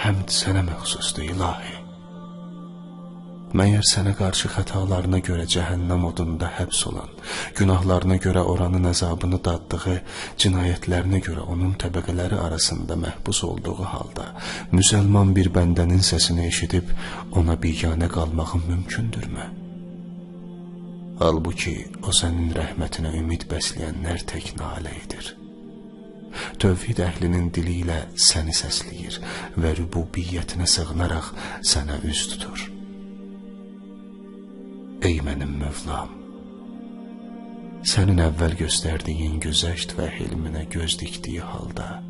həmd sənə məxsusdur ilahi. Məyər sənə qarşı xətalarına görə cəhənnəm odunda həbs olan, günahlarına görə oranın əzabını daddığı, cinayətlərinə görə onun təbəqələri arasında məhbus olduğu halda, müsəlman bir bəndənin səsini eşidib ona biganə qalmağın mümkündürmü? Halbuki o sənin rəhmətinə ümid bəsləyənlər tək nalə edir. Tövhid əhlinin dili ilə səni səsləyir və rübubiyyətinə sığınaraq sənə üz tutur. Ey mənim Mövlam, sənin əvvəl göstərdiyin güzəşt və hilminə göz dikdiyi halda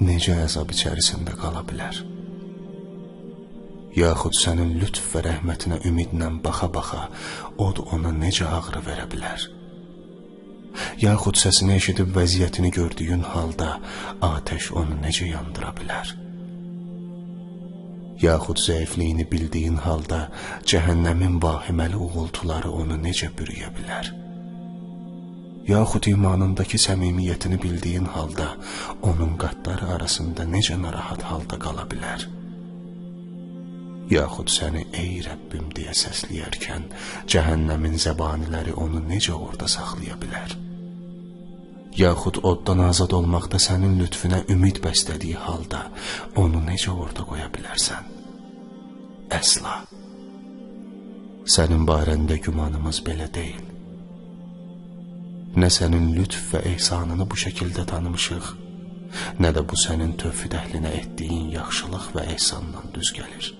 necə əzab içərisində qala bilər? Yaxud sənin lütf və rəhmətinə ümidlə baxa-baxa od ona necə ağrı verə bilər? Yaxud səsini eşidib vəziyyətini gördüyün halda atəş onu necə yandıra bilər? Yaxud zəifliyini bildiyin halda cəhənnəmin vahiməli uğultuları onu necə bürüyə bilər? Yaxud imanındakı səmimiyyətini bildiyin halda onun qatları arasında necə narahat halda qala bilər? Yaxud səni ey Rəbbim deyə səsləyərkən cəhənnəmin zəbaniləri onu necə orada saxlaya bilər? Yaxud oddan azad olmaqda sənin lütfüne ümid bəslədiyi halda onu necə orada qoya bilərsən? Əsla. Sənin barəndə gümanımız belə deyil. Nə sənin lütf və ehsanını bu şəkildə tanımışıq, nə də bu sənin tövhid əhlinə etdiyin yaxşılıq və ehsandan düz gəlir.